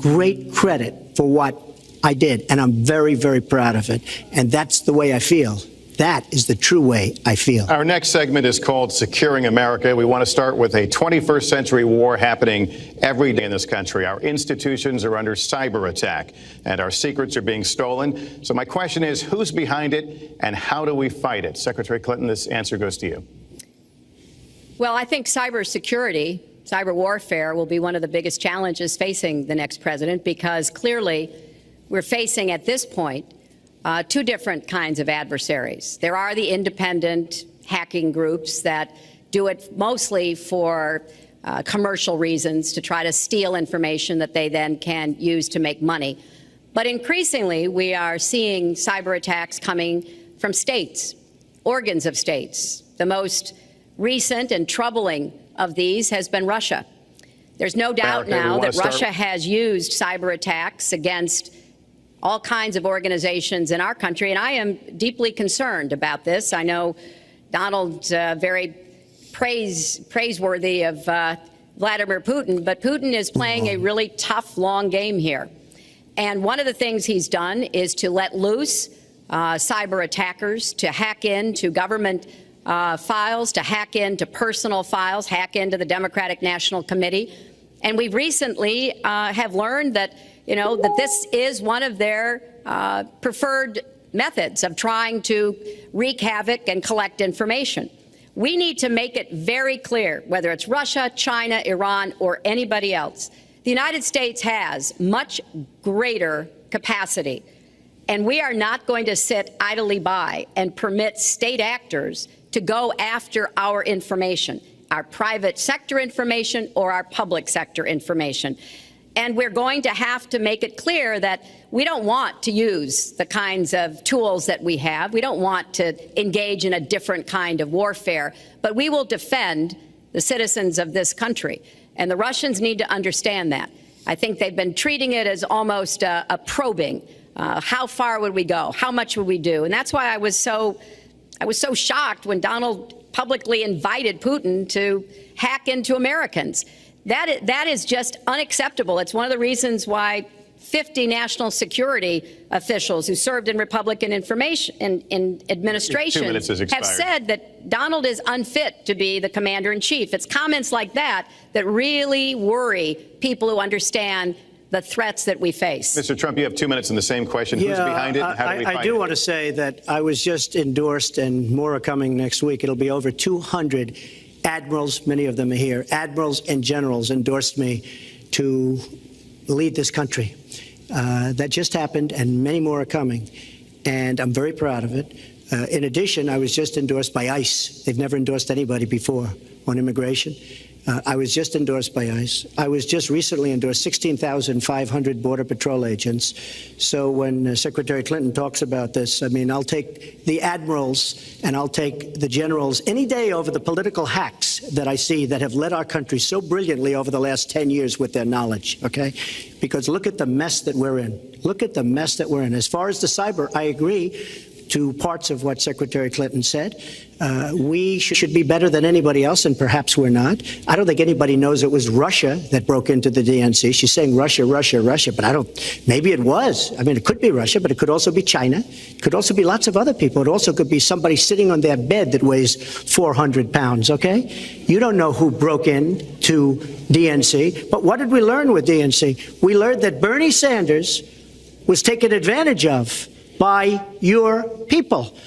great credit for what I did, and I'm very, very proud of it. And that's the way I feel. That is the true way I feel. Our next segment is called Securing America. We want to start with a 21st century war happening every day in this country. Our institutions are under cyber attack, and our secrets are being stolen. So my question is, who's behind it, and how do we fight it? Secretary Clinton, this answer goes to you. Well, I think cybersecurity, cyber warfare will be one of the biggest challenges facing the next president, because clearly we're facing at this point two different kinds of adversaries. There are the independent hacking groups that do it mostly for commercial reasons, to try to steal information that they then can use to make money. But increasingly, we are seeing cyber attacks coming from states, organs of states. The most recent and troubling of these has been Russia. There's no doubt now that Russia has used cyber attacks against all kinds of organizations in our country, and I am deeply concerned about this. I know Donald's very praiseworthy of Vladimir Putin, but Putin is playing a really tough, long game here. And one of the things he's done is to let loose cyber attackers to hack into government files, to hack into personal files, hack into the Democratic National Committee. And we recently have learned that that this is one of their preferred methods of trying to wreak havoc and collect information. We need to make it very clear, whether it's Russia, China, Iran, or anybody else, the United States has much greater capacity, and we are not going to sit idly by and permit state actors to go after our information, our private sector information or our public sector information. And we're going to have to make it clear that we don't want to use the kinds of tools that we have. We don't want to engage in a different kind of warfare, but we will defend the citizens of this country. And the Russians need to understand that. I think they've been treating it as almost a probing. How far would we go? How much would we do? And that's why I was so shocked when Donald publicly invited Putin to hack into Americans. That is just unacceptable. It's one of the reasons why 50 national security officials who served in Republican administration have said that Donald is unfit to be the commander-in-chief. It's comments like that that really worry people who understand the threats that we face. Mr. Trump, you have 2 minutes in the same question. Who's behind it, and how do we fight it? I do want to say that I was just endorsed, and more are coming next week. It'll be over 200 admirals, many of them are here, admirals and generals endorsed me to lead this country. That just happened, and many more are coming, and I'm very proud of it. In addition, I was just endorsed by ICE. They've never endorsed anybody before on immigration. I was just endorsed by ICE. I was just recently endorsed 16,500 Border Patrol agents. So when Secretary Clinton talks about this, I mean, I'll take the admirals and I'll take the generals any day over the political hacks that I see that have led our country so brilliantly over the last 10 years with their knowledge, okay? Because look at the mess that we're in. Look at the mess that we're in. As far as the cyber, I agree to parts of what Secretary Clinton said. We should be better than anybody else, and perhaps we're not. I don't think anybody knows it was Russia that broke into the DNC. She's saying Russia, Russia, Russia, but maybe it was. I mean, it could be Russia, but it could also be China. It could also be lots of other people. It also could be somebody sitting on their bed that weighs 400 pounds, okay? You don't know who broke in to DNC, but what did we learn with DNC? We learned that Bernie Sanders was taken advantage of by your people,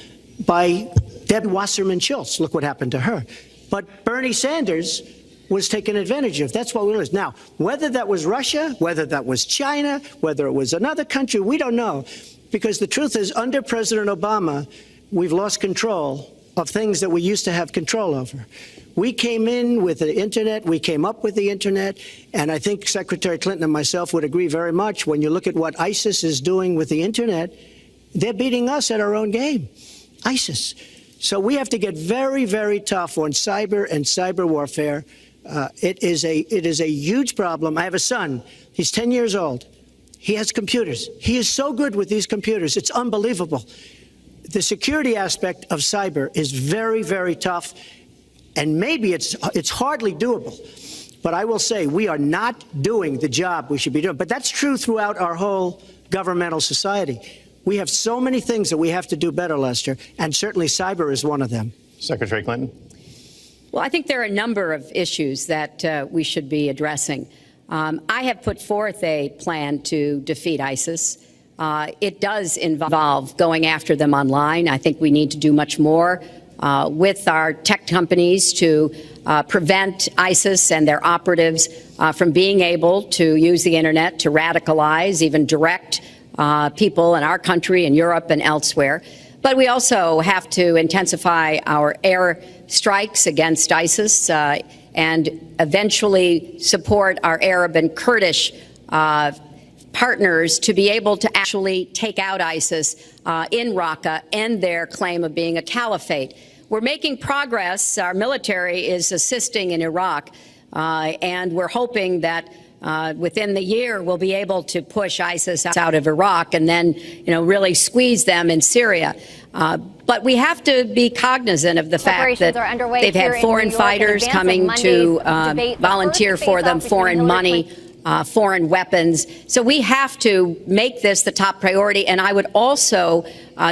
by Deb Wasserman Schultz. Look what happened to her. But Bernie Sanders was taken advantage of. That's what we learned. Now, whether that was Russia, whether that was China, whether it was another country, we don't know. Because the truth is, under President Obama, we've lost control of things that we used to have control over. We came in with the Internet. We came up with the Internet. And I think Secretary Clinton and myself would agree very much. When you look at what ISIS is doing with the Internet, they're beating us at our own game, ISIS. So we have to get very, very tough on cyber and cyber warfare. It is a huge problem. I have a son. He's 10 years old. He has computers. He is so good with these computers. It's unbelievable. The security aspect of cyber is very, very tough, and maybe it's hardly doable. But I will say we are not doing the job we should be doing. But that's true throughout our whole governmental society. We have so many things that we have to do better, Lester, and certainly cyber is one of them. Secretary Clinton. Well, I think there are a number of issues that we should be addressing. I have put forth a plan to defeat ISIS. It does involve going after them online. I think we need to do much more with our tech companies to prevent ISIS and their operatives from being able to use the internet to radicalize, even direct people in our country and Europe and elsewhere. But we also have to intensify our air strikes against ISIS and eventually support our Arab and Kurdish partners to be able to actually take out ISIS in Raqqa and their claim of being a caliphate. We're making progress. Our military is assisting in Iraq, and we're hoping that within the year we'll be able to push ISIS out of Iraq and then, really squeeze them in Syria. But we have to be cognizant of the fact that they've had foreign fighters coming to volunteer for them, foreign money, foreign weapons. So we have to make this the top priority. And I would also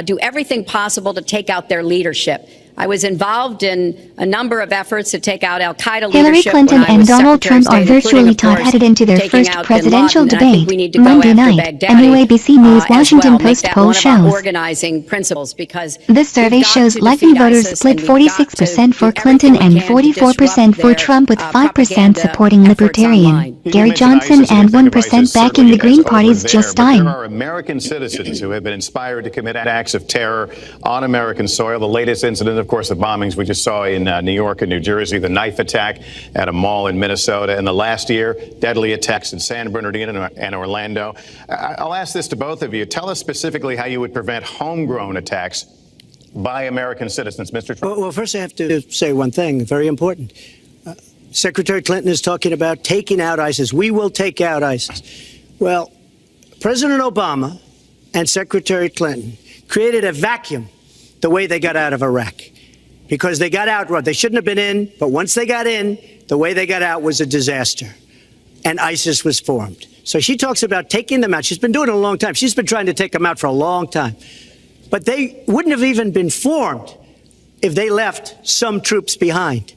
do everything possible to take out their leadership. I was involved in a number of efforts to take out al-Qaeda Hillary leadership. Clinton and Donald Trump are virtually headed into their first presidential debate Monday night, a new ABC News Washington Post poll shows. Organizing principles, because This survey shows likely voters split 46% for Clinton and 44% for Trump, with 5% supporting Libertarian Gary Johnson and 1% backing the Green Party's Jill Stein. There are American citizens who have been inspired to commit acts of terror on American soil. The latest incident, of course, the bombings we just saw in New York and New Jersey, the knife attack at a mall in Minnesota, and the last year, deadly attacks in San Bernardino and Orlando. I'll ask this to both of you. Tell us specifically how you would prevent homegrown attacks by American citizens, Mr. Trump. Well, first I have to say one thing, very important. Secretary Clinton is talking about taking out ISIS. We will take out ISIS. Well, President Obama and Secretary Clinton created a vacuum the way they got out of Iraq, because they got out, they shouldn't have been in, but once they got in, the way they got out was a disaster, and ISIS was formed. So she talks about taking them out. She's been doing it a long time. She's been trying to take them out for a long time. But they wouldn't have even been formed if they left some troops behind,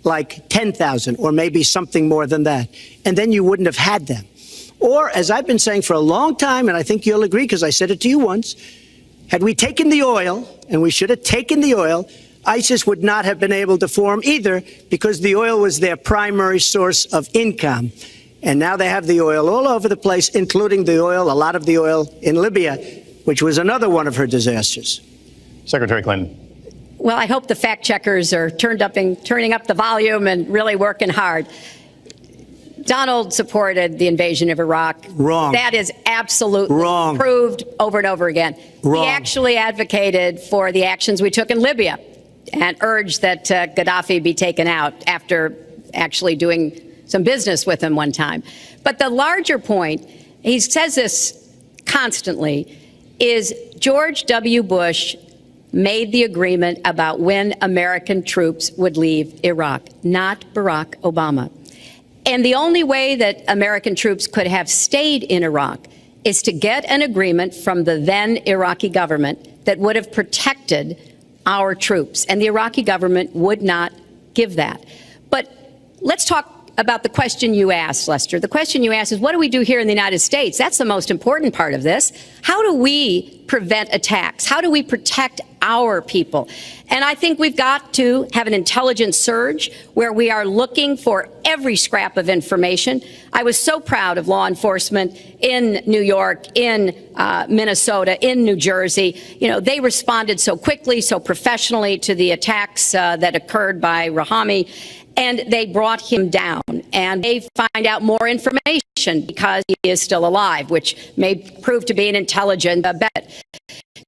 like 10,000 or maybe something more than that, and then you wouldn't have had them. Or, as I've been saying for a long time, and I think you'll agree because I said it to you once, had we taken the oil, and we should have taken the oil, ISIS would not have been able to form either, because the oil was their primary source of income. And now they have the oil all over the place, including a lot of the oil in Libya, which was another one of her disasters. Secretary Clinton. Well, I hope the fact checkers are turning up the volume and really working hard. Donald supported the invasion of Iraq. Wrong. That is absolutely wrong. Proved over and over again. Wrong. He actually advocated for the actions we took in Libya and urged that Gaddafi be taken out after actually doing some business with him one time. But the larger point, he says this constantly, is George W. Bush made the agreement about when American troops would leave Iraq, not Barack Obama. And the only way that American troops could have stayed in Iraq is to get an agreement from the then Iraqi government that would have protected our troops. And the Iraqi government would not give that. But let's talk about the question you asked, Lester. The question you asked is, what do we do here in the United States? That's the most important part of this. How do we prevent attacks? How do we protect our people? And I think we've got to have an intelligence surge where we are looking for every scrap of information. I was so proud of law enforcement in New York, in Minnesota, in New Jersey. They responded so quickly, so professionally to the attacks that occurred by Rahami. And they brought him down, and they find out more information because he is still alive, which may prove to be an intelligent bet.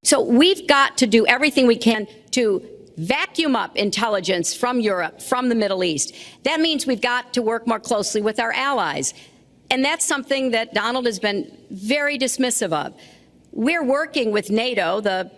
So we've got to do everything we can to vacuum up intelligence from Europe, from the Middle East. That means we've got to work more closely with our allies. And that's something that Donald has been very dismissive of. We're working with NATO, the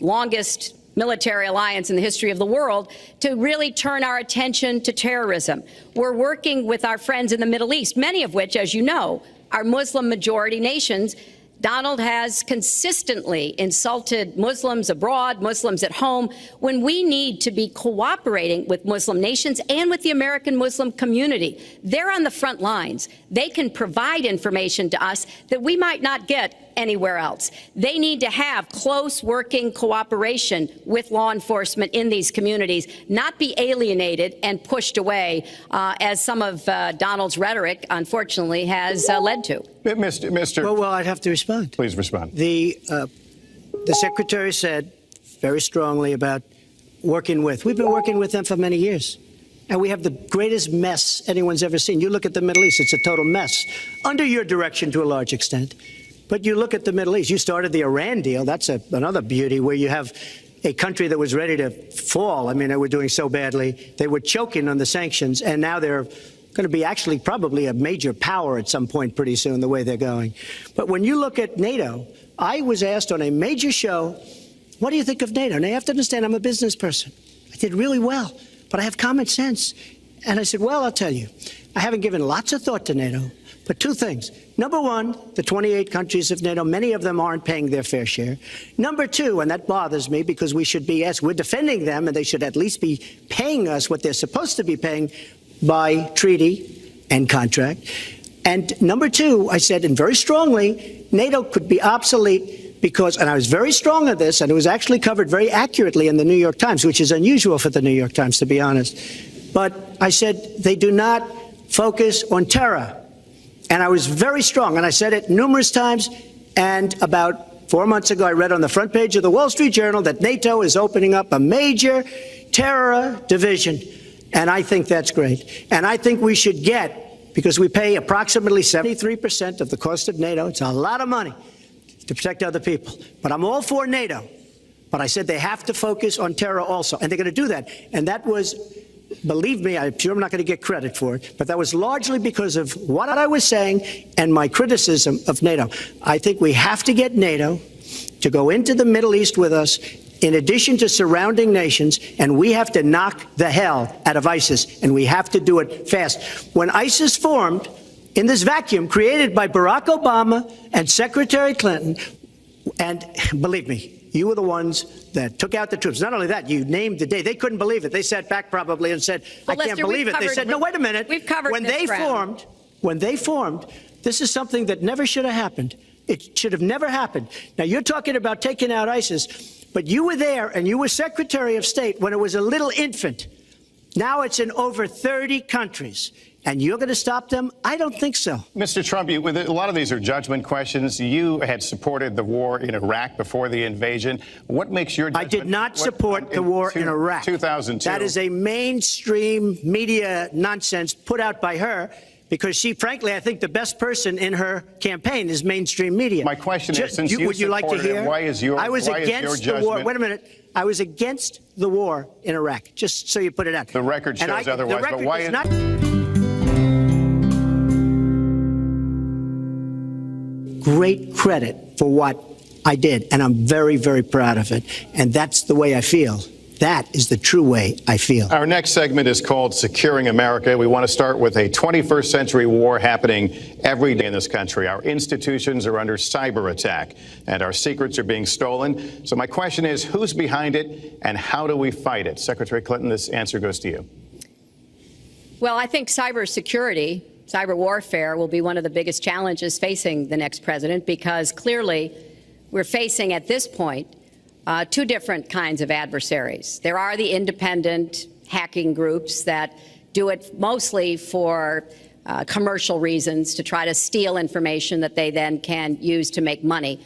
longest military alliance in the history of the world, to really turn our attention to terrorism. We're working with our friends in the Middle East, many of which, as you know, are Muslim-majority nations. Donald has consistently insulted Muslims abroad, Muslims at home, when we need to be cooperating with Muslim nations and with the American Muslim community. They're on the front lines. They can provide information to us that we might not get anywhere else. They need to have close working cooperation with law enforcement in these communities, not be alienated and pushed away, as some of Donald's rhetoric, unfortunately, has led to. Mr. Well, I'd have to respond. Please respond. The secretary said very strongly about working with. We've been working with them for many years. And we have the greatest mess anyone's ever seen. You look at the Middle East, it's a total mess. Under your direction to a large extent. But you look at the Middle East, you started the Iran deal. That's another beauty, where you have a country that was ready to fall. I mean, they were doing so badly. They were choking on the sanctions, and now they're going to be actually probably a major power at some point pretty soon, the way they're going. But when you look at NATO, I was asked on a major show, what do you think of NATO? And you have to understand, I'm a business person. I did really well, but I have common sense. And I said, well, I'll tell you, I haven't given lots of thought to NATO, but two things. Number one, the 28 countries of NATO, many of them aren't paying their fair share. Number two, and that bothers me because we should be, yes, we're defending them, and they should at least be paying us what they're supposed to be paying by treaty and contract. And number two, I said, and very strongly, NATO could be obsolete because, and I was very strong on this, and it was actually covered very accurately in the New York Times, which is unusual for the New York Times, to be honest. But I said, they do not focus on terror. And I was very strong, and I said it numerous times. And about 4 months ago, I read on the front page of the Wall Street Journal that NATO is opening up a major terror division. And I think that's great. And I think we should get, because we pay approximately 73% of the cost of NATO. It's a lot of money to protect other people. But I'm all for NATO. But I said they have to focus on terror also. And they're going to do that. And that was, believe me, I'm sure I'm not going to get credit for it, but that was largely because of what I was saying and my criticism of NATO. I think we have to get NATO to go into the Middle East with us, in addition to surrounding nations, and we have to knock the hell out of ISIS, and we have to do it fast. When ISIS formed in this vacuum created by Barack Obama and Secretary Clinton, and believe me, you were the ones that took out the troops. Not only that, you named the day. They couldn't believe it. They sat back probably and said, I can't believe it. They said, no, wait a minute. We've covered when they formed, this is something that never should have happened. It should have never happened. Now, you're talking about taking out ISIS, but you were there and you were Secretary of State when it was a little infant. Now it's in over 30 countries. And you're going to stop them? I don't think so. Mr. Trump, a lot of these are judgment questions. You had supported the war in Iraq before the invasion. What makes your judgment? I did not support the war in Iraq. 2002. That is a mainstream media nonsense put out by her, because she, frankly, I think the best person in her campaign is mainstream media. My question is, since would you like to hear? Why is your the war. Wait a minute. I was against the war in Iraq, just so you put it out. The record shows otherwise, but why is not? Great credit for what I did, and I'm very, very proud of it. And that's the way I feel. That is the true way I feel. Our next segment is called Securing America. We want to start with a 21st century war happening every day in this country. Our institutions are under cyber attack, and our secrets are being stolen. So my question is, who's behind it, and how do we fight it? Secretary Clinton, this answer goes to you. Well, I think cybersecurity, cyber warfare will be one of the biggest challenges facing the next president, because clearly we're facing at this point two different kinds of adversaries. There are the independent hacking groups that do it mostly for commercial reasons, to try to steal information that they then can use to make money.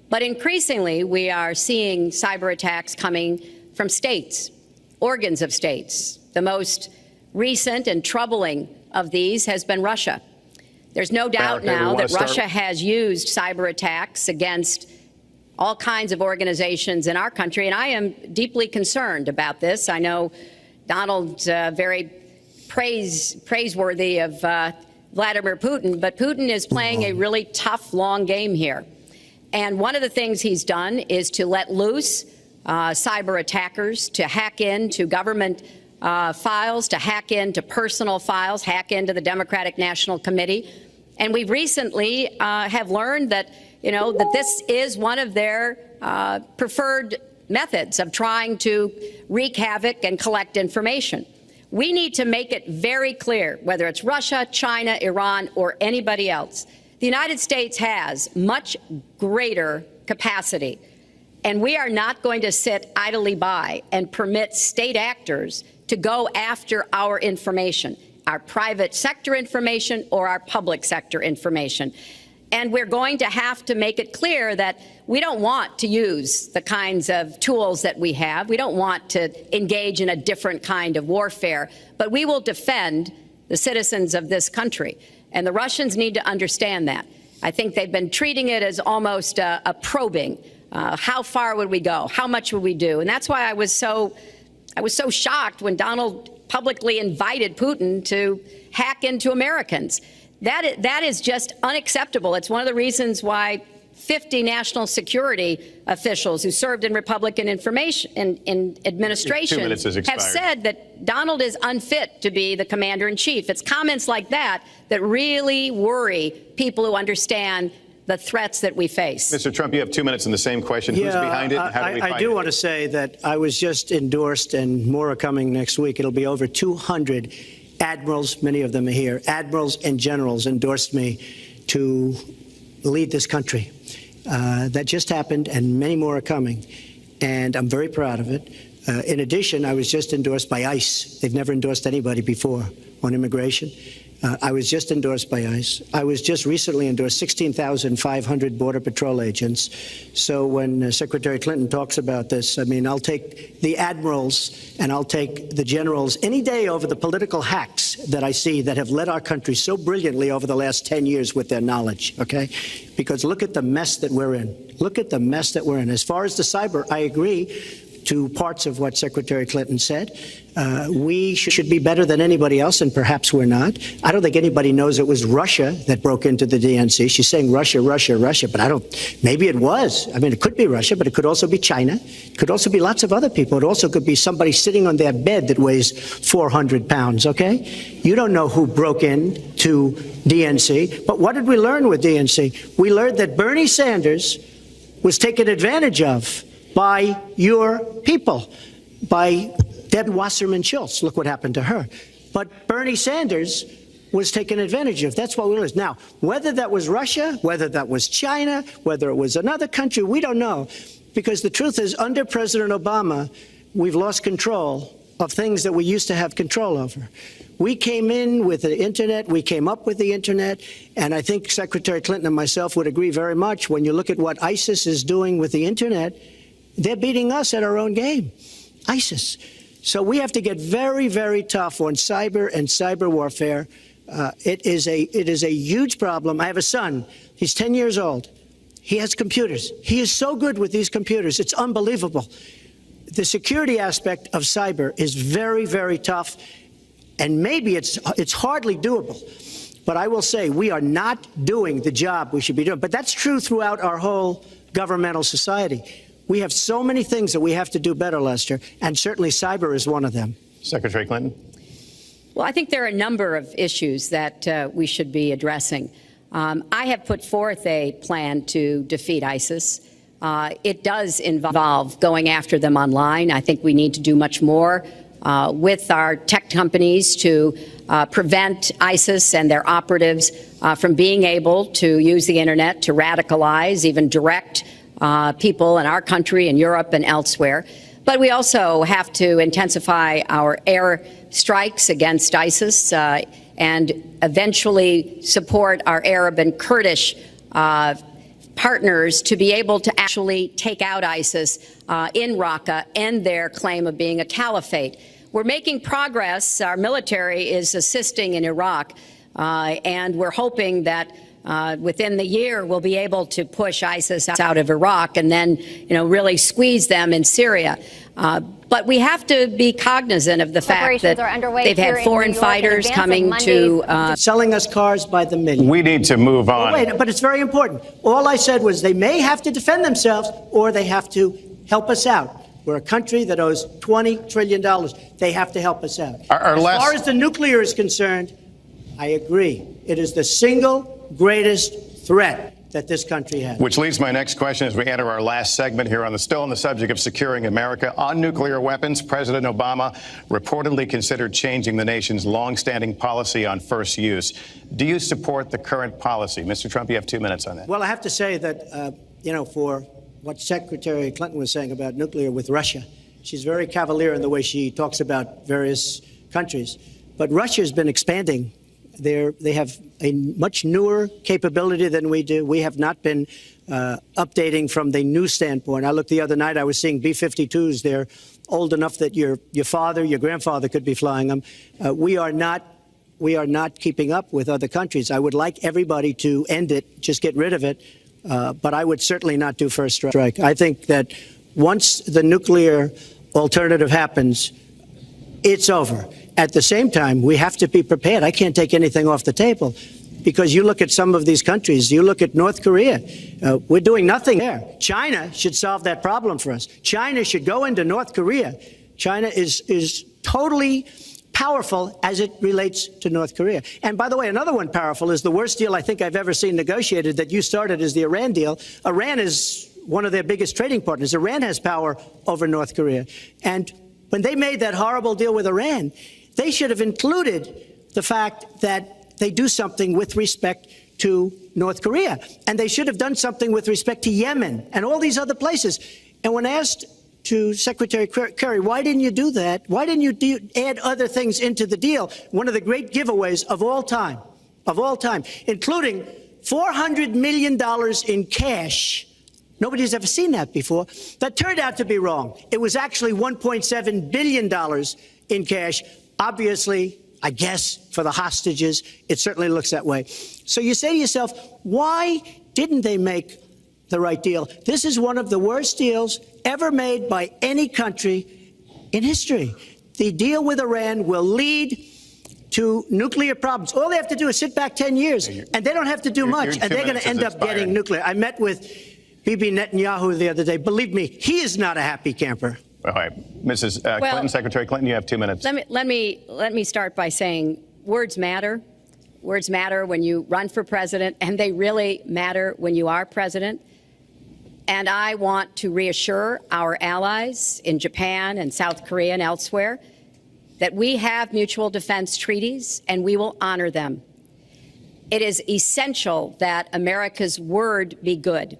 But increasingly, we are seeing cyber attacks coming from states, organs of states. The most recent and troubling of these has been Russia. There's no doubt now that Russia has used cyber attacks against all kinds of organizations in our country, and I am deeply concerned about this. I know Donald's very praiseworthy of Vladimir Putin, but Putin is playing a really tough, long game here. And one of the things he's done is to let loose cyber attackers to hack into government files, to hack into personal files, hack into the Democratic National Committee. And we recently have learned that, that this is one of their preferred methods of trying to wreak havoc and collect information. We need to make it very clear, whether it's Russia, China, Iran, or anybody else, the United States has much greater capacity, and we are not going to sit idly by and permit state actors to go after our information, our private sector information or our public sector information. And we're going to have to make it clear that we don't want to use the kinds of tools that we have. We don't want to engage in a different kind of warfare, but we will defend the citizens of this country. And the Russians need to understand that. I think they've been treating it as almost a probing. How far would we go? How much would we do? And that's why I was so shocked when Donald publicly invited Putin to hack into Americans. That is just unacceptable. It's one of the reasons why 50 national security officials who served in Republican administration have said that Donald is unfit to be the commander-in-chief. It's comments like that that really worry people who understand the threats that we face. Mr. Trump, you have 2 minutes in the same question. Who's behind it? And how do we find I do want to say that I was just endorsed, and more are coming next week. It'll be over 200 admirals, many of them are here, admirals and generals endorsed me to lead this country. That just happened, and many more are coming, and I'm very proud of it. In addition, I was just endorsed by ICE. They've never endorsed anybody before on immigration. I was just endorsed by ICE. I was just recently endorsed 16,500 Border Patrol agents. So when Secretary Clinton talks about this, I mean, I'll take the admirals and I'll take the generals any day over the political hacks that I see that have led our country so brilliantly over the last 10 years with their knowledge, okay? Because look at the mess that we're in. Look at the mess that we're in. As far as the cyber, I agree to parts of what Secretary Clinton said. We should be better than anybody else, and perhaps we're not. I don't think anybody knows it was Russia that broke into the DNC. She's saying Russia, Russia, Russia, but maybe it was. I mean, it could be Russia, but it could also be China. It could also be lots of other people. It also could be somebody sitting on their bed that weighs 400 pounds, okay? You don't know who broke in to DNC, but what did we learn with DNC? We learned that Bernie Sanders was taken advantage of by your people, by Deb Wasserman Schultz. Look what happened to her. But Bernie Sanders was taken advantage of. That's what we learned. Now, whether that was Russia, whether that was China, whether it was another country, we don't know. Because the truth is, under President Obama, we've lost control of things that we used to have control over. We came in with the Internet. We came up with the Internet. And I think Secretary Clinton and myself would agree very much. When you look at what ISIS is doing with the Internet, they're beating us at our own game, ISIS. So we have to get very, very tough on cyber and cyber warfare. It is a huge problem. I have a son. He's 10 years old. He has computers. He is so good with these computers. It's unbelievable. The security aspect of cyber is very, very tough, and maybe it's hardly doable. But I will say we are not doing the job we should be doing. But that's true throughout our whole governmental society. We have so many things that we have to do better, Lester, and certainly cyber is one of them. Secretary Clinton. Well, I think there are a number of issues that we should be addressing. I have put forth a plan to defeat ISIS. It does involve going after them online. I think we need to do much more with our tech companies to prevent ISIS and their operatives from being able to use the Internet to radicalize, even direct people in our country, in Europe, and elsewhere. But we also have to intensify our air strikes against ISIS and eventually support our Arab and Kurdish partners to be able to actually take out ISIS in Raqqa and their claim of being a caliphate. We're making progress. Our military is assisting in Iraq, and we're hoping that within the year, we'll be able to push ISIS out of Iraq and then, really squeeze them in Syria. But we have to be cognizant of the fact that they've had foreign fighters coming to selling us cars by the million. We need to move on. Wait, but it's very important. All I said was they may have to defend themselves or they have to help us out. We're a country that owes $20 trillion. They have to help us out. As far as the nuclear is concerned, I agree. It is the single greatest threat that this country has. Which leads my next question as we enter our last segment here still on the subject of securing America. On nuclear weapons, President Obama reportedly considered changing the nation's longstanding policy on first use. Do you support the current policy? Mr. Trump, you have 2 minutes on that. Well, I have to say that, for what Secretary Clinton was saying about nuclear with Russia, she's very cavalier in the way she talks about various countries. But Russia has been expanding. They have a much newer capability than we do. We have not been updating from the new standpoint. I looked the other night, I was seeing B-52s. They're old enough that your father, your grandfather could be flying them. We are not keeping up with other countries. I would like everybody to end it, just get rid of it. But I would certainly not do first strike. I think that once the nuclear alternative happens, it's over. At the same time, we have to be prepared. I can't take anything off the table because you look at some of these countries, you look at North Korea, we're doing nothing there. China should solve that problem for us. China should go into North Korea. China is totally powerful as it relates to North Korea. And by the way, another one powerful is the worst deal I think I've ever seen negotiated that you started is the Iran deal. Iran is one of their biggest trading partners. Iran has power over North Korea. And when they made that horrible deal with Iran, they should have included the fact that they do something with respect to North Korea. And they should have done something with respect to Yemen and all these other places. And when asked to Secretary Kerry, why didn't you do that? Why didn't you add other things into the deal? One of the great giveaways of all time, including $400 million in cash. Nobody's ever seen that before. That turned out to be wrong. It was actually $1.7 billion in cash. Obviously, I guess, for the hostages, it certainly looks that way. So you say to yourself, why didn't they make the right deal? This is one of the worst deals ever made by any country in history. The deal with Iran will lead to nuclear problems. All they have to do is sit back 10 years, and they don't have to do much, and they're going to end up getting nuclear. I met with Bibi Netanyahu the other day. Believe me, he is not a happy camper. All right, Mrs. Clinton, Secretary Clinton, you have 2 minutes. Let me start by saying words matter. Words matter when you run for president, and they really matter when you are president. And I want to reassure our allies in Japan and South Korea and elsewhere that we have mutual defense treaties and we will honor them. It is essential that America's word be good.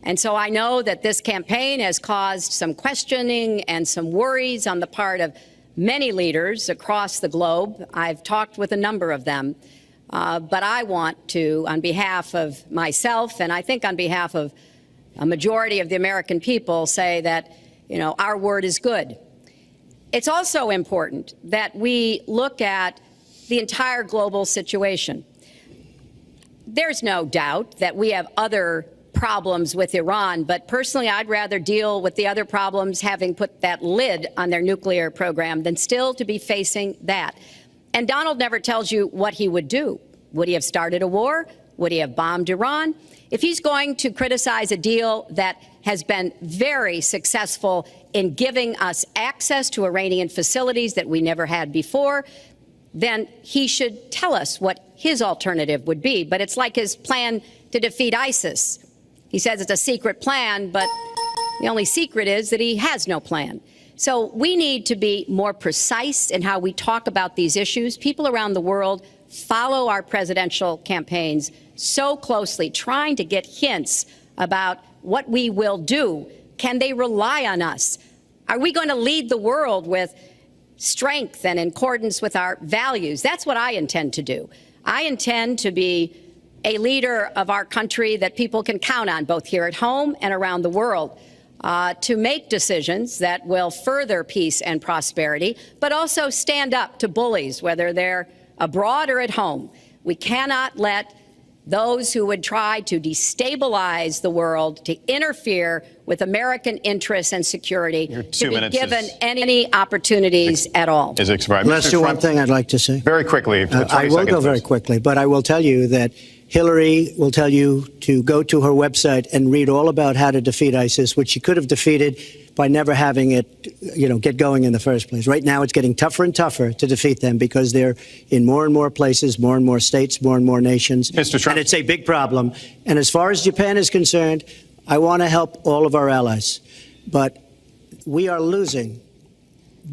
And so I know that this campaign has caused some questioning and some worries on the part of many leaders across the globe. I've talked with a number of them. But I want to, on behalf of myself and I think on behalf of a majority of the American people, say that, our word is good. It's also important that we look at the entire global situation. There's no doubt that we have other problems with Iran, but personally, I'd rather deal with the other problems having put that lid on their nuclear program than still to be facing that. And Donald never tells you what he would do. Would he have started a war? Would he have bombed Iran? If he's going to criticize a deal that has been very successful in giving us access to Iranian facilities that we never had before, then he should tell us what his alternative would be. But it's like his plan to defeat ISIS. He says it's a secret plan, but the only secret is that he has no plan. So we need to be more precise in how we talk about these issues. People around the world follow our presidential campaigns so closely, trying to get hints about what we will do. Can they rely on us? Are we going to lead the world with strength and in accordance with our values? That's what I intend to do. I intend to be a leader of our country that people can count on, both here at home and around the world, to make decisions that will further peace and prosperity, but also stand up to bullies, whether they're abroad or at home. We cannot let those who would try to destabilize the world, to interfere with American interests and security, to be given any opportunities at all. Let's do one thing I'd like to say. Very quickly. I will go very quickly, but I will tell you that Hillary will tell you to go to her website and read all about how to defeat ISIS, which she could have defeated by never having it, get going in the first place. Right now, it's getting tougher and tougher to defeat them because they're in more and more places, more and more states, more and more nations. Mr. Trump. And it's a big problem. And as far as Japan is concerned, I want to help all of our allies. But we are losing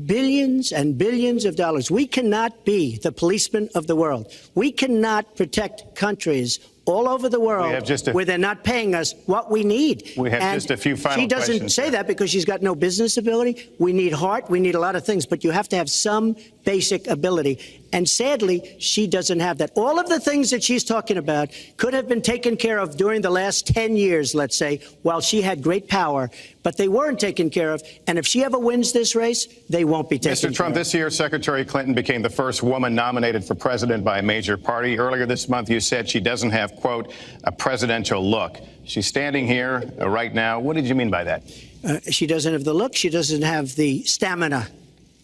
billions and billions of dollars. We cannot be the policeman of the world. We cannot protect countries all over the world where they're not paying us what we need. We have just a few final questions. She doesn't questions say that because she's got no business ability. We need heart. We need a lot of things. But you have to have some basic ability. And sadly, she doesn't have that. All of the things that she's talking about could have been taken care of during the last 10 years, let's say, while she had great power. But they weren't taken care of. And if she ever wins this race, they won't be taken care of. Mr. Trump, this year, Secretary Clinton became the first woman nominated for president by a major party. Earlier this month, you said she doesn't have, quote, a presidential look. She's standing here right now. What did you mean by that? She doesn't have the look. She doesn't have the stamina.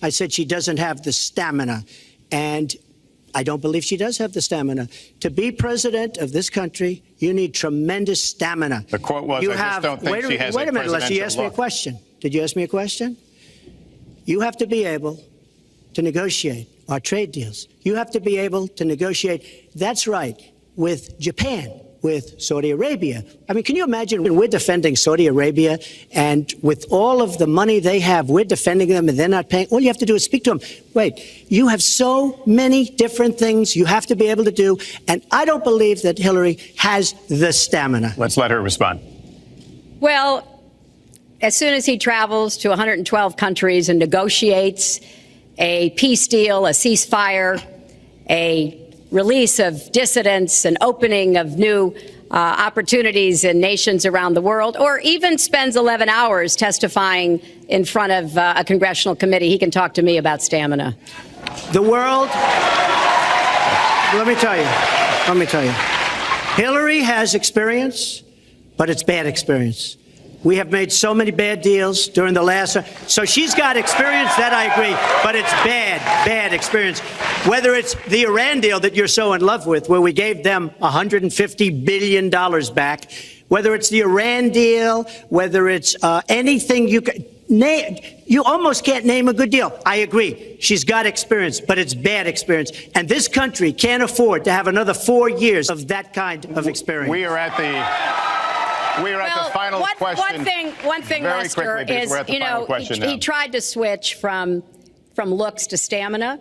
I said she doesn't have the stamina. And I don't believe she does have the stamina. To be president of this country, you need tremendous stamina. The quote was, I just don't think she has a presidential look. Wait a minute, Leslie, you asked me a question. Did you ask me a question? You have to be able to negotiate our trade deals. You have to be able to negotiate, that's right, with Japan, with Saudi Arabia. I mean, can you imagine when we're defending Saudi Arabia and with all of the money they have, we're defending them and they're not paying? All you have to do is speak to them. Wait, you have so many different things you have to be able to do. And I don't believe that Hillary has the stamina. Let's let her respond. Well, as soon as he travels to 112 countries and negotiates a peace deal, a ceasefire, a release of dissidents, an opening of new opportunities in nations around the world, or even spends 11 hours testifying in front of a congressional committee, he can talk to me about stamina. The world, let me tell you, Hillary has experience, but it's bad experience. We have made so many bad deals during the last, so she's got experience, that I agree, but it's bad experience. Whether it's the Iran deal that you're so in love with, where we gave them $150 billion back, whether it's the Iran deal, whether it's anything you can name, you almost can't name a good deal. I agree. She's got experience, but it's bad experience. And this country can't afford to have another 4 years of that kind of experience. We are at the final question. One thing, very Lester, quickly, is, he tried to switch from looks to stamina.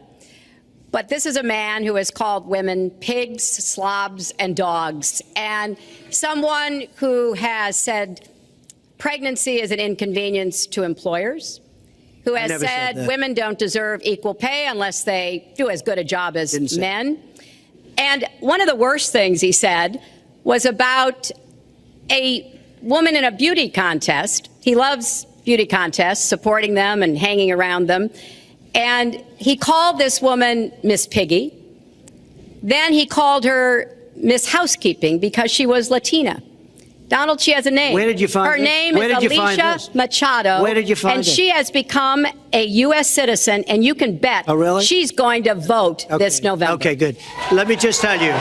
But this is a man who has called women pigs, slobs, and dogs, and someone who has said pregnancy is an inconvenience to employers, who has said women don't deserve equal pay unless they do as good a job as men. And one of the worst things he said was about a woman in a beauty contest. He loves beauty contests, supporting them and hanging around them. And he called this woman Miss Piggy. Then he called her Miss Housekeeping because she was Latina. Donald, she has a name. Where did you find her name is Alicia Machado. Where did you find her? And she has become a U.S. citizen, and you can bet she's going to vote this November. Okay, good. Let me just tell you.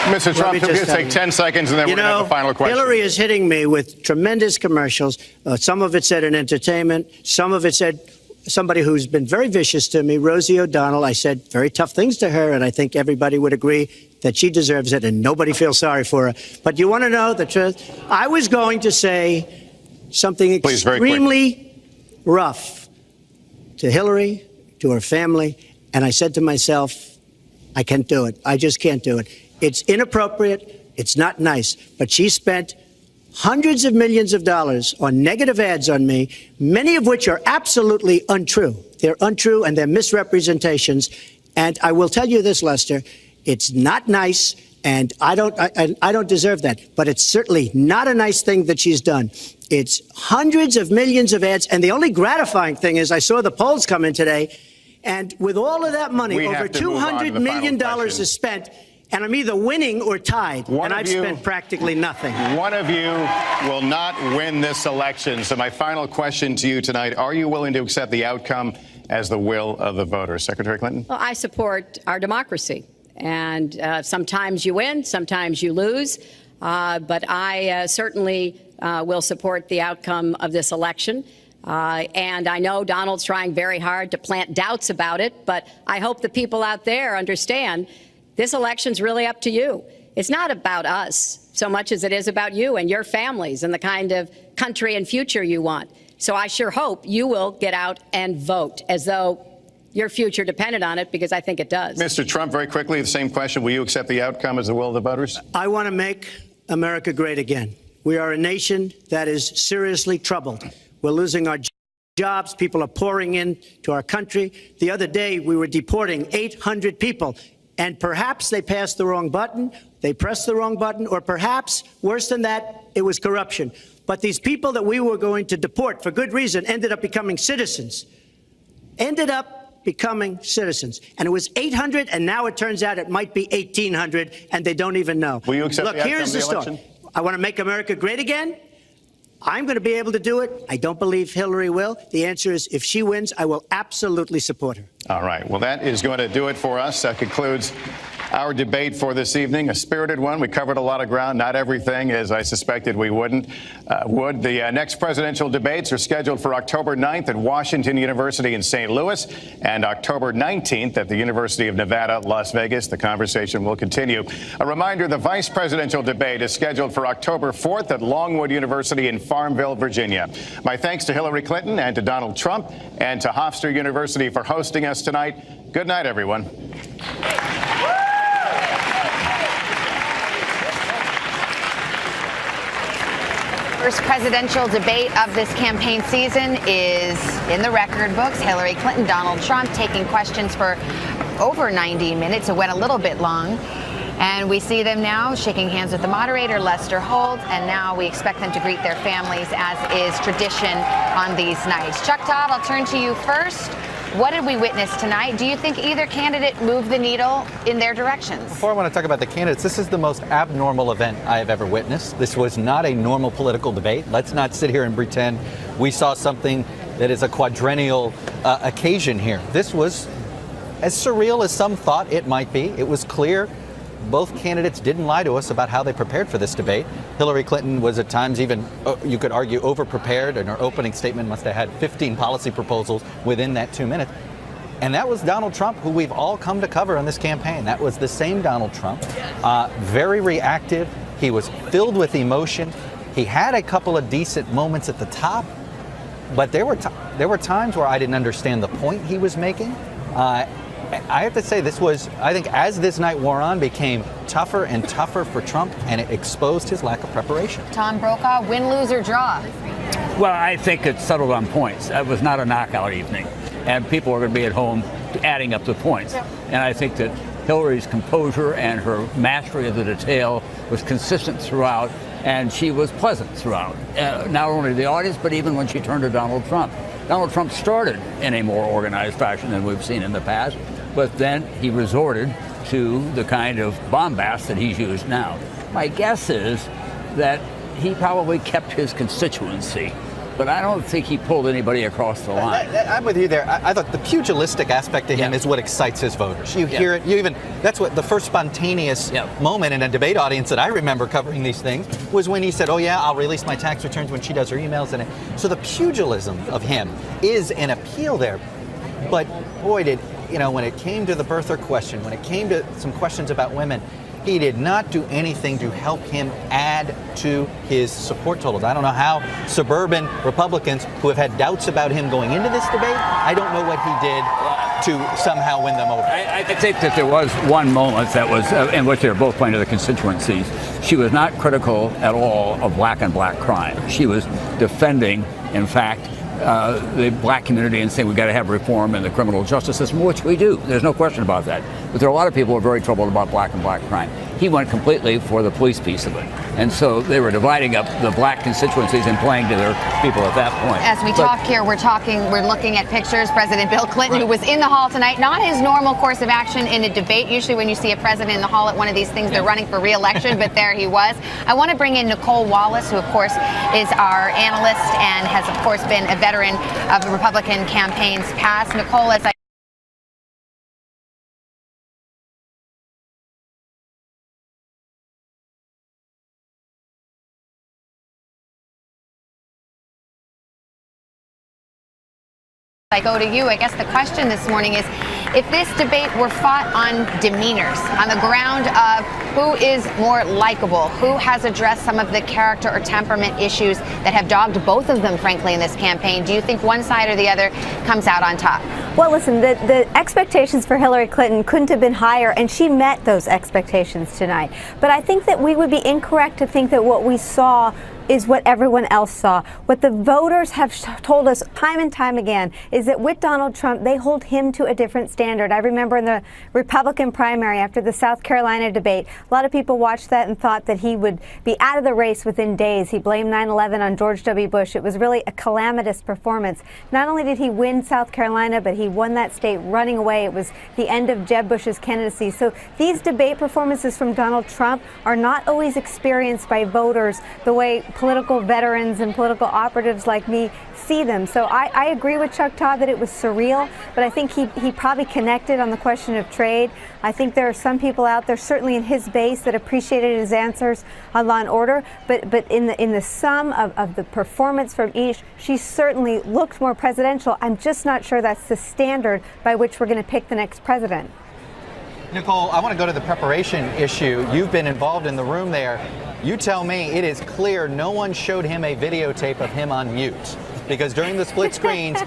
Mr. Trump, it'll take 10 seconds, and then we're going to have a final question. Hillary is hitting me with tremendous commercials. Some of it said in entertainment. Some of it said somebody who's been very vicious to me, Rosie O'Donnell. I said very tough things to her, and I think everybody would agree that she deserves it, and nobody feels sorry for her. But you want to know the truth? I was going to say something extremely rough to Hillary, to her family, and I said to myself, I can't do it. I just can't do it. It's inappropriate. It's not nice. But she spent hundreds of millions of dollars on negative ads on me, many of which are absolutely untrue. They're untrue and they're misrepresentations. And I will tell you this, Lester, it's not nice, and I don't deserve that. But it's certainly not a nice thing that she's done. It's hundreds of millions of ads, and the only gratifying thing is I saw the polls come in today, and with all of that money, over $200 million is spent. And I'm either winning or tied, and I've spent practically nothing. One of you will not win this election. So my final question to you tonight, are you willing to accept the outcome as the will of the voters? Secretary Clinton? Well, I support our democracy. And sometimes you win, sometimes you lose. But I certainly will support the outcome of this election. And I know Donald's trying very hard to plant doubts about it, but I hope the people out there understand this election's really up to you. It's not about us so much as it is about you and your families and the kind of country and future you want. So I sure hope you will get out and vote as though your future depended on it, because I think it does. Mr. Trump, very quickly, the same question. Will you accept the outcome as the will of the voters? I want to make America great again. We are a nation that is seriously troubled. We're losing our jobs. People are pouring into our country. The other day, we were deporting 800 people, and perhaps they passed the wrong button, they pressed the wrong button, or perhaps, worse than that, it was corruption. But these people that we were going to deport for good reason ended up becoming citizens. And it was 800, and now it turns out it might be 1,800, and they don't even know. Will you accept Look, the outcome here's of the the story. election? I want to make America great again. I'm going to be able to do it. I don't believe Hillary will. The answer is, if she wins, I will absolutely support her. All right. Well, that is going to do it for us. That concludes our debate for this evening. A spirited one. We covered a lot of ground, not everything, as I suspected we would. The next presidential debates are scheduled for October 9th at Washington University in St. Louis and October 19th at the University of Nevada, Las Vegas. The conversation will continue. A reminder, the vice presidential debate is scheduled for October 4th at Longwood University in Farmville, Virginia. My thanks to Hillary Clinton and to Donald Trump and to Hofstra University for hosting us tonight. Good night, everyone. First presidential debate of this campaign season is in the record books. Hillary Clinton, Donald Trump taking questions for over 90 minutes. It went a little bit long. And we see them now shaking hands with the moderator, Lester Holt, and now we expect them to greet their families, as is tradition on these nights. Chuck Todd, I'll turn to you first. What did we witness tonight? Do you think either candidate moved the needle in their directions? Before I want to talk about the candidates, this is the most abnormal event I have ever witnessed. This was not a normal political debate. Let's not sit here and pretend we saw something that is a quadrennial occasion here. This was as surreal as some thought it might be. It was clear both candidates didn't lie to us about how they prepared for this debate. Hillary Clinton was at times even, you could argue, over-prepared, and her opening statement must have had 15 policy proposals within that 2 minutes. And that was Donald Trump, who we've all come to cover in this campaign. That was the same Donald Trump, very reactive. He was filled with emotion. He had a couple of decent moments at the top, but there were times where I didn't understand the point he was making. I have to say, this was, I think, as this night wore on, became tougher and tougher for Trump, and it exposed his lack of preparation. Tom Brokaw, win, lose, or draw? Well, I think it's settled on points. It was not a knockout evening, and people are going to be at home adding up the points. And I think that Hillary's composure and her mastery of the detail was consistent throughout, and she was pleasant throughout, not only the audience, but even when she turned to Donald Trump. Donald Trump started in a more organized fashion than we've seen in the past, but then he resorted to the kind of bombast that he's used now. My guess is that he probably kept his constituency, but I don't think he pulled anybody across the line. I'm with you there. I thought the pugilistic aspect to him is what excites his voters. You hear it, that's what the first spontaneous moment in a debate audience that I remember covering these things was when he said, oh yeah, I'll release my tax returns when she does her emails. So the pugilism of him is an appeal there. But boy, when it came to the birther question, when it came to some questions about women, he did not do anything to help him add to his support totals. I don't know how suburban Republicans who have had doubts about him going into this debate, I don't know what he did to somehow win them over. I think that there was one moment that was in which they were both playing to the constituencies. She was not critical at all of black on black crime. She was defending, in fact, the black community and saying we've got to have reform in the criminal justice system, which we do. There's no question about that. But there are a lot of people who are very troubled about black and black crime. He went completely for the police piece of it. And so they were dividing up the black constituencies and playing to their people at that point. As we talk here, we're looking at pictures. President Bill Clinton, who was in the hall tonight, not his normal course of action in a debate. Usually when you see a president in the hall at one of these things, they're running for re-election, but there he was. I want to bring in Nicole Wallace, who of course is our analyst and has of course been a veteran of the Republican campaigns past. Nicole, as I I go to you. I guess the question this morning is, if this debate were fought on demeanors, on the ground of who is more likable, who has addressed some of the character or temperament issues that have dogged both of them, frankly, in this campaign, do you think one side or the other comes out on top? Well, listen, the expectations for Hillary Clinton couldn't have been higher, and she met those expectations tonight. But I think that we would be incorrect to think that what we saw is what everyone else saw. What the voters have told us time and time again is that with Donald Trump, they hold him to a different standard. I remember in the Republican primary after the South Carolina debate, a lot of people watched that and thought that he would be out of the race within days. He blamed 9/11 on George W. Bush. It was really a calamitous performance. Not only did he win South Carolina, but he won that state running away. It was the end of Jeb Bush's candidacy. So these debate performances from Donald Trump are not always experienced by voters the way political veterans and political operatives like me see them. So I agree with Chuck Todd that it was surreal, but I think he probably connected on the question of trade. I think there are some people out there, certainly in his base, that appreciated his answers on law and order, but in the sum of the performance from each, she certainly looked more presidential. I'm just not sure that's the standard by which we're going to pick the next president. Nicole, I want to go to the preparation issue. You've been involved in the room there. You tell me it is clear no one showed him a videotape of him on mute. Because during the split screens,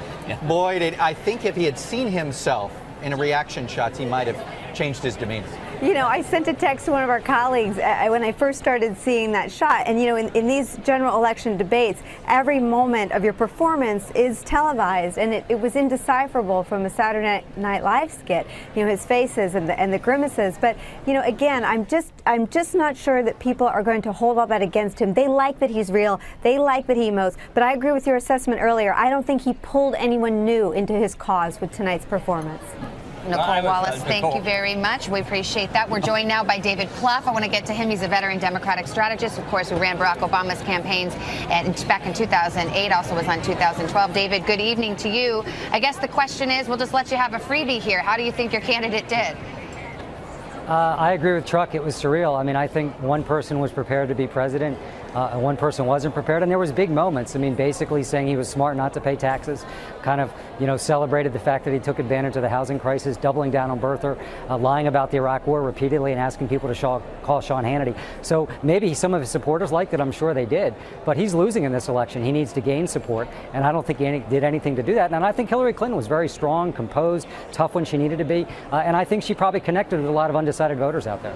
boy, I think if he had seen himself in a reaction shots, he might have changed his demeanor. You know, I sent a text to one of our colleagues when I first started seeing that shot. And, you know, in these general election debates, every moment of your performance is televised. And it was indecipherable from a Saturday Night Live skit, you know, his faces and the grimaces. But, you know, again, I'm just not sure that people are going to hold all that against him. They like that he's real. They like that he emotes. But I agree with your assessment earlier. I don't think he pulled anyone new into his cause with tonight's performance. Nicole Wallace, thank you very much. We appreciate that. We're joined now by David Plouffe. I want to get to him. He's a veteran Democratic strategist, of course, who ran Barack Obama's campaigns back in 2008, also was on 2012. David, good evening to you. I guess the question is, we'll just let you have a freebie here. How do you think your candidate did? I agree with Truck. It was surreal. I mean, I think one person was prepared to be president. And one person wasn't prepared, and there was big moments. I mean, basically saying he was smart not to pay taxes, kind of, you know, celebrated the fact that he took advantage of the housing crisis, doubling down on birther, lying about the Iraq War repeatedly, and asking people to call Sean Hannity. So maybe some of his supporters liked it. I'm sure they did. But he's losing in this election. He needs to gain support, and I don't think he did anything to do that. And I think Hillary Clinton was very strong, composed, tough when she needed to be, and I think she probably connected with a lot of undecided voters out there.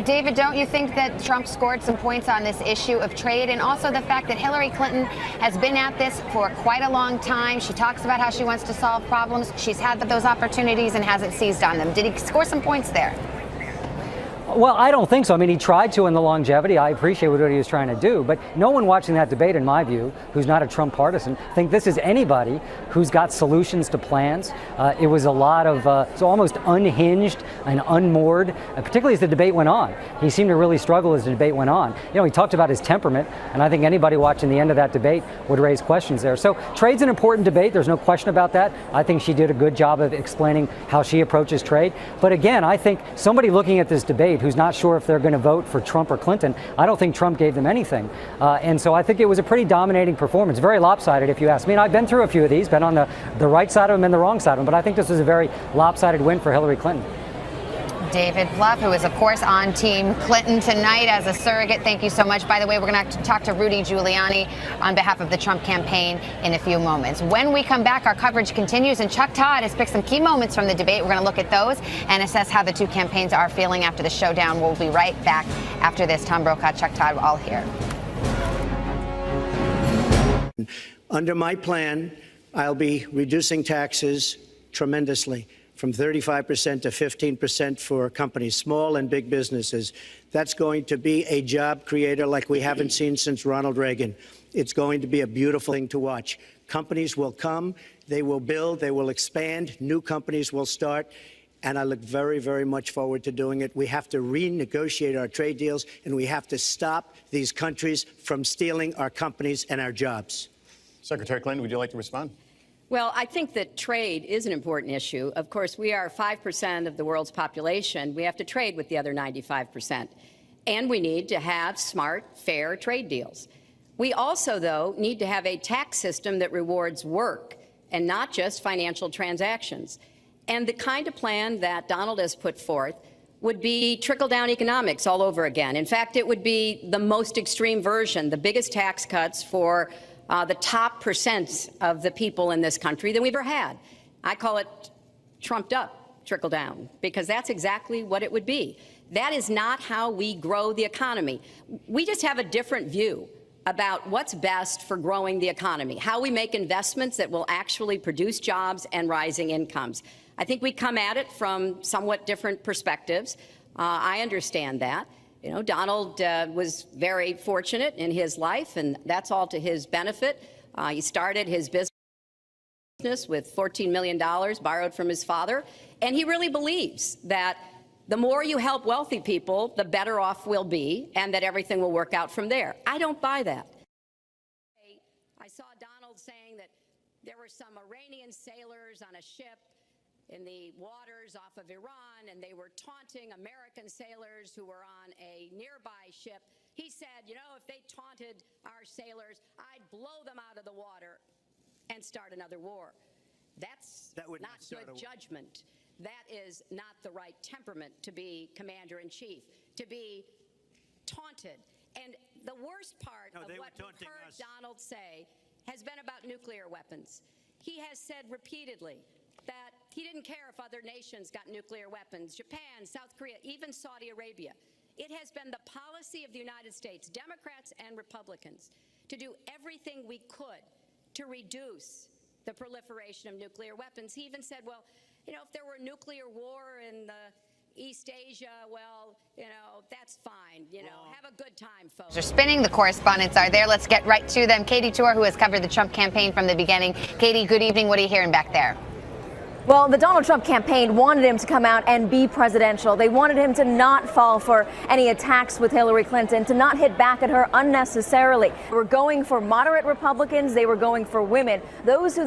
David, don't you think that Trump scored some points on this issue of trade, and also the fact that Hillary Clinton has been at this for quite a long time? She talks about how she wants to solve problems. She's had those opportunities and hasn't seized on them. Did he score some points there? Well, I don't think so. I mean, he tried to in the longevity. I appreciate what he was trying to do. But no one watching that debate, in my view, who's not a Trump partisan, think this is anybody who's got solutions to plans. It was a lot of, so almost unhinged and unmoored, particularly as the debate went on. He seemed to really struggle as the debate went on. You know, he talked about his temperament, and I think anybody watching the end of that debate would raise questions there. So trade's an important debate. There's no question about that. I think she did a good job of explaining how she approaches trade. But again, I think somebody looking at this debate who's not sure if they're going to vote for Trump or Clinton, I don't think Trump gave them anything. And so I think it was a pretty dominating performance, very lopsided if you ask me. And I've been through a few of these, been on the right side of them and the wrong side of them, but I think this was a very lopsided win for Hillary Clinton. David Plouffe, who is, of course, on Team Clinton tonight as a surrogate. Thank you so much. By the way, we're going to talk to Rudy Giuliani on behalf of the Trump campaign in a few moments. When we come back, our coverage continues, and Chuck Todd has picked some key moments from the debate. We're going to look at those and assess how the two campaigns are feeling after the showdown. We'll be right back after this. Tom Brokaw, Chuck Todd, all here. Under my plan, I'll be reducing taxes tremendously, from 35% to 15% for companies, small and big businesses. That's going to be a job creator like we haven't seen since Ronald Reagan. It's going to be a beautiful thing to watch. Companies will come, they will build, they will expand, new companies will start, and I look very, very much forward to doing it. We have to renegotiate our trade deals, and we have to stop these countries from stealing our companies and our jobs. Secretary Clinton, would you like to respond? Well, I think that trade is an important issue. Of course, we are 5% of the world's population. We have to trade with the other 95%. And we need to have smart, fair trade deals. We also, though, need to have a tax system that rewards work and not just financial transactions. And the kind of plan that Donald has put forth would be trickle-down economics all over again. In fact, it would be the most extreme version, the biggest tax cuts for the top percent of the people in this country than we've ever had. I call it trumped up trickle-down, because that's exactly what it would be. That is not how we grow the economy. We just have a different view about what's best for growing the economy, how we make investments that will actually produce jobs and rising incomes. I think we come at it from somewhat different perspectives. I understand that. You know, Donald was very fortunate in his life, and that's all to his benefit. He started his business with $14 million borrowed from his father, and he really believes that the more you help wealthy people, the better off we'll be, and that everything will work out from there. I don't buy that. I saw Donald saying that there were some Iranian sailors on a ship in the waters off of Iran, and they were taunting American sailors who were on a nearby ship. He said, you know, if they taunted our sailors, I'd blow them out of the water and start another war. That's not good judgment. That is not the right temperament to be commander-in-chief, to be taunted. And the worst part of what we've heard Donald say has been about nuclear weapons. He has said repeatedly that he didn't care if other nations got nuclear weapons, Japan, South Korea, even Saudi Arabia. It has been the policy of the United States, Democrats and Republicans, to do everything we could to reduce the proliferation of nuclear weapons. He even said, well, you know, if there were a nuclear war in East Asia, well, you know, that's fine. You know, have a good time, folks. They're spinning. The correspondents are there. Let's get right to them. Katie Tour, who has covered the Trump campaign from the beginning. Katie, good evening. What are you hearing back there? Well, the Donald Trump campaign wanted him to come out and be presidential. They wanted him to not fall for any attacks with Hillary Clinton, to not hit back at her unnecessarily. They were going for moderate Republicans. They were going for women. Those are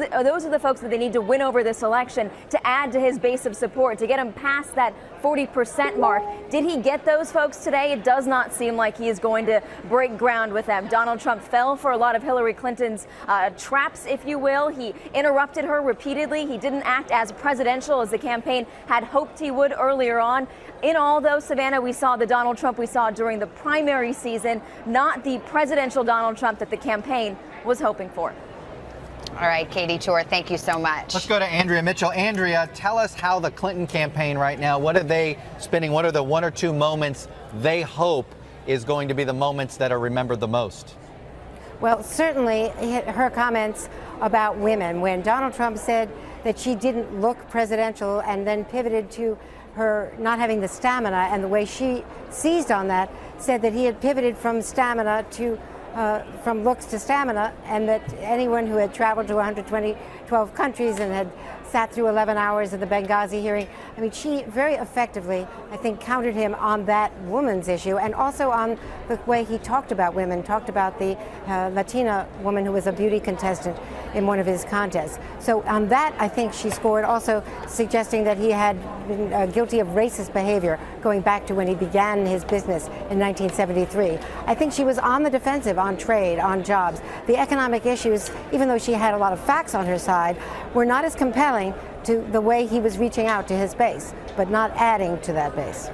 the folks that they need to win over this election to add to his base of support, to get him past that 40% mark. Did he get those folks today? It does not seem like he is going to break ground with them. Donald Trump fell for a lot of Hillary Clinton's traps, if you will. He interrupted her repeatedly. He didn't act as presidential as the campaign had hoped he would earlier on. In all, though, Savannah, we saw the Donald Trump we saw during the primary season, not the presidential Donald Trump that the campaign was hoping for. All right, Katie Tour, thank you so much. Let's go to Andrea Mitchell. Andrea, tell us how the Clinton campaign right now, what are they spinning? What are the one or two moments they hope is going to be the moments that are remembered the most? Well, certainly her comments about women. When Donald Trump said that she didn't look presidential and then pivoted to her not having the stamina, and the way she seized on that, said that he had pivoted from stamina to from looks to stamina, and that anyone who had traveled to 12 countries and had sat through 11 hours of the Benghazi hearing, I mean, she very effectively, I think, countered him on that woman's issue, and also on the way he talked about women, talked about the Latina woman who was a beauty contestant in one of his contests. So on that, I think she scored, also suggesting that he had been guilty of racist behavior going back to when he began his business in 1973. I think she was on the defensive on trade, on jobs. The economic issues, even though she had a lot of facts on her side, were not as compelling to the way he was reaching out to his base, but not adding to that base.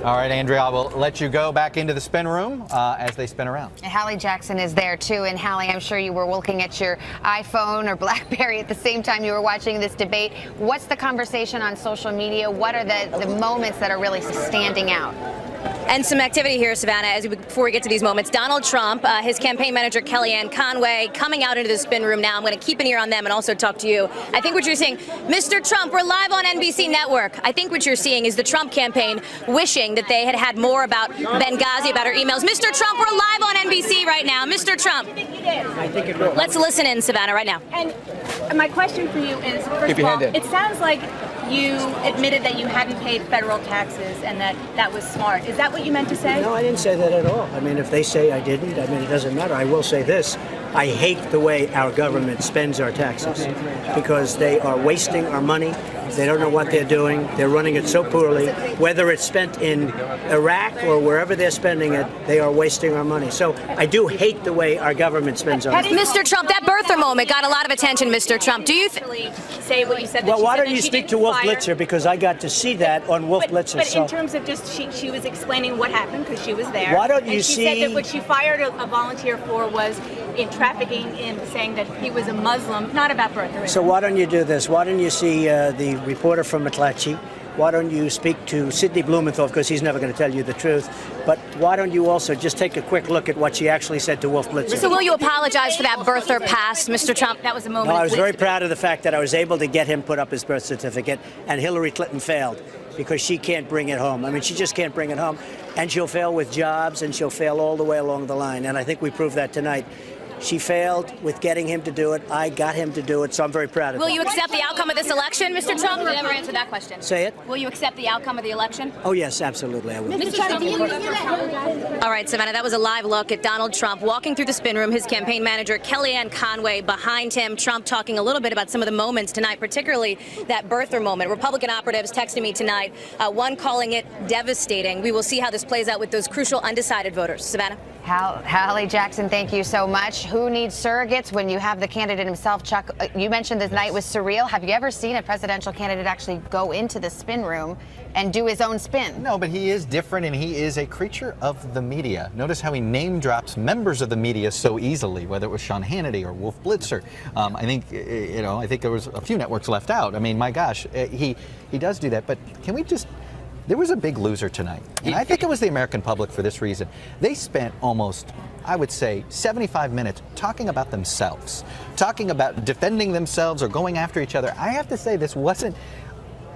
All right, Andrea, I will let you go back into the spin room as they spin around. And Hallie Jackson is there, too. And Hallie, I'm sure you were looking at your iPhone or BlackBerry at the same time you were watching this debate. What's the conversation on social media? What are the moments that are really standing out? And some activity here, Savannah, before we get to these moments. Donald Trump, his campaign manager, Kellyanne Conway, coming out into the spin room now. I'm going to keep an ear on them and also talk to you. I think what you're seeing, Mr. Trump, we're live on NBC Network. I think what you're seeing is the Trump campaign wishing that they had had more about Benghazi, about her emails. Mr. Trump, we're live on NBC right now. Mr. Trump. Let's listen in, Savannah, right now. And my question for you is, first of all, it sounds like you admitted that you hadn't paid federal taxes and that was smart. Is that what you meant to say? No, I didn't say that at all. I mean, if they say I didn't, I mean, it doesn't matter. I will say this. I hate the way our government spends our taxes because they are wasting our money. They don't know what they're doing. They're running it so poorly. Whether it's spent in Iraq or wherever they're spending it, they are wasting our money. So I do hate the way our government spends our money. Mr. Trump, that birther moment got a lot of attention, Mr. Trump. Do you say what you said? Well, why don't you speak to Wolf Blitzer, because I got to see that on Wolf Blitzer. But in terms of just she was explaining what happened because she was there. Why don't you and she said that what she fired a volunteer for was in trafficking, in saying that he was a Muslim, not about birtherism. So why don't you do this? Why don't you see the reporter from McClatchy? Why don't you speak to Sidney Blumenthal, because he's never going to tell you the truth. But why don't you also just take a quick look at what she actually said to Wolf Blitzer? So will you apologize for that birther pass, Mr. Trump? That was a moment. No, I was very proud of the fact that I was able to get him put up his birth certificate, and Hillary Clinton failed because she can't bring it home. I mean, she just can't bring it home. And she'll fail with jobs, and she'll fail all the way along the line. And I think we proved that tonight. She failed with getting him to do it. I got him to do it, so I'm very proud of her. Will you accept the outcome of this election, Mr. Trump? You never answered that question. Say it. Will you accept the outcome of the election? Oh, yes, absolutely, I will. Mr. Trump. All right, Savannah, that was a live look at Donald Trump walking through the spin room, his campaign manager, Kellyanne Conway, behind him. Trump talking a little bit about some of the moments tonight, particularly that birther moment. Republican operatives texted me tonight, one calling it devastating. We will see how this plays out with those crucial undecided voters. Savannah? Hallie Jackson, thank you so much. Who needs surrogates when you have the candidate himself? Chuck, you mentioned this night was surreal. Have you ever seen a presidential candidate actually go into the spin room and do his own spin? No, but he is different, and he is a creature of the media. Notice how he name drops members of the media so easily, whether it was Sean Hannity or Wolf Blitzer. I think there was a few networks left out. I mean, my gosh, he does do that. But can we just... There was a big loser tonight, and I think it was the American public for this reason. They spent almost, I would say, 75 minutes talking about themselves, talking about defending themselves or going after each other. I have to say this wasn't...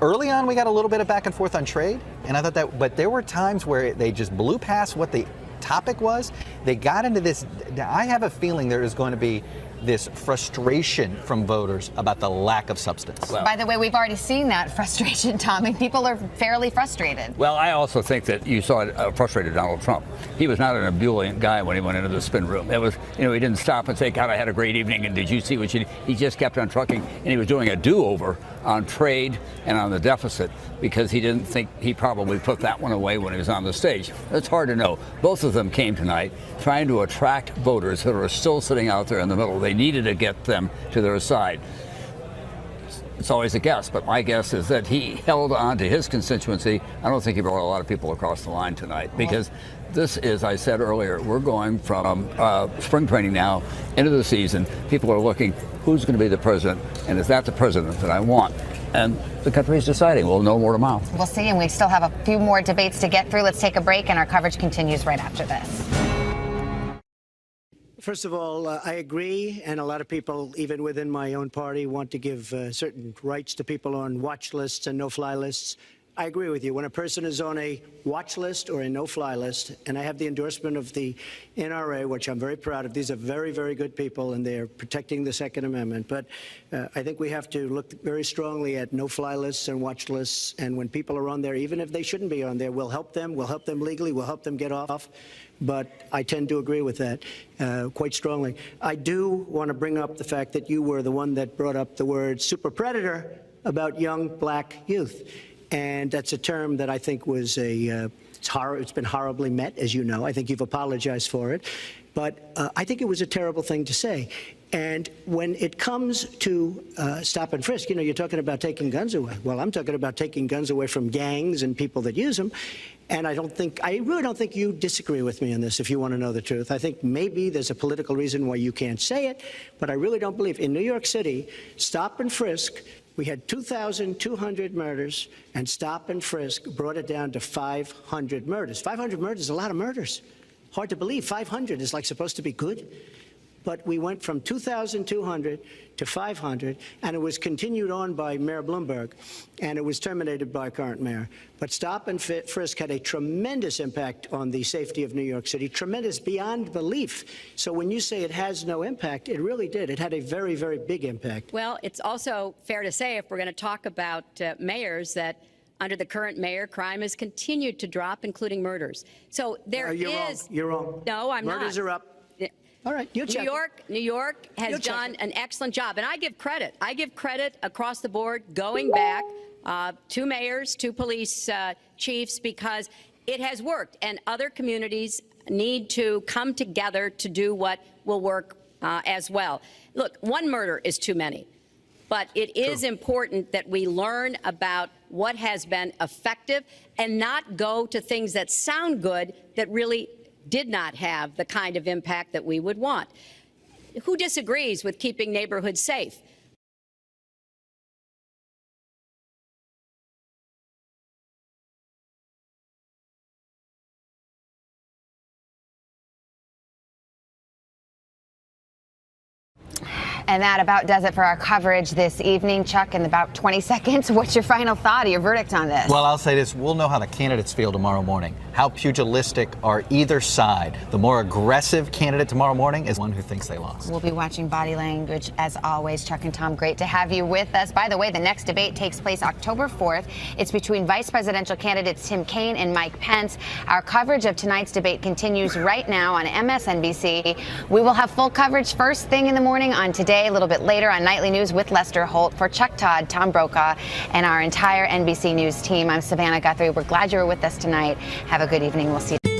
Early on, we got a little bit of back and forth on trade, and I thought that, but there were times where they just blew past what the topic was. They got into this... I have a feeling there is going to be this frustration from voters about the lack of substance. Well, by the way, we've already seen that frustration, Tommy. People are fairly frustrated. Well, I also think that you saw frustrated Donald Trump. He was not an ebullient guy when he went into the spin room. It was, he didn't stop and say, God, I had a great evening, and did you see what you did? He just kept on trucking, and he was doing a do-over on trade and on the deficit because he didn't think he probably put that one away when he was on the stage. It's hard to know. Both of them came tonight trying to attract voters that are still sitting out there in the middle. They needed to get them to their side. It's always a guess, but my guess is that he held on to his constituency. I don't think he brought a lot of people across the line tonight because this is, I said earlier, we're going from spring training now into the season. People are looking, who's going to be the president, and is that the president that I want? And the country is deciding. We'll know more tomorrow. We'll see, and we still have a few more debates to get through. Let's take a break, and our coverage continues right after this. First of all, I agree, and a lot of people, even within my own party, want to give certain rights to people on watch lists and no-fly lists. I agree with you. When a person is on a watch list or a no-fly list, and I have the endorsement of the NRA, which I'm very proud of. These are very, very good people, and they're protecting the Second Amendment. But I think we have to look very strongly at no-fly lists and watch lists. And when people are on there, even if they shouldn't be on there, we'll help them. We'll help them legally. We'll help them get off. But I tend to agree with that quite strongly. I do want to bring up the fact that you were the one that brought up the word super predator about young black youth. And that's a term that I think was it's been horribly met, as you know. I think you've apologized for it. But I think it was a terrible thing to say. And when it comes to stop and frisk, you're talking about taking guns away. Well, I'm talking about taking guns away from gangs and people that use them. And I really don't think you disagree with me on this, if you want to know the truth. I think maybe there's a political reason why you can't say it, but I really don't believe. In New York City, stop and frisk, we had 2,200 murders, and stop and frisk brought it down to 500 murders. 500 murders is a lot of murders. Hard to believe. 500 is like supposed to be good. But we went from 2,200 to 500, and it was continued on by Mayor Bloomberg, and it was terminated by current mayor. But stop and frisk had a tremendous impact on the safety of New York City, tremendous beyond belief. So when you say it has no impact, it really did. It had a very, very big impact. Well, it's also fair to say, if we're going to talk about mayors, that under the current mayor, crime has continued to drop, including murders. So there You're wrong. You're wrong. No, I'm not. Murders are up. All right, you check. New York has You'll check done it. an excellent job, and I give credit. I give credit across the board, going back to mayors, to police chiefs, because it has worked, and other communities need to come together to do what will work as well. Look, one murder is too many, but it is important that we learn about what has been effective and not go to things that sound good that really did not have the kind of impact that we would want. Who disagrees with keeping neighborhoods safe? And that about does it for our coverage this evening. Chuck, in about 20 seconds, what's your final thought or your verdict on this? Well, I'll say this. We'll know how the candidates feel tomorrow morning. How pugilistic are either side? The more aggressive candidate tomorrow morning is one who thinks they lost. We'll be watching body language as always. Chuck and Tom, great to have you with us. By the way, the next debate takes place October 4th. It's between vice presidential candidates Tim Kaine and Mike Pence. Our coverage of tonight's debate continues right now on MSNBC. We will have full coverage first thing in the morning on Today, a little bit later on Nightly News with Lester Holt. For Chuck Todd, Tom Brokaw, and our entire NBC News team, I'm Savannah Guthrie. We're glad you were with us tonight. Have a good evening. We'll see you.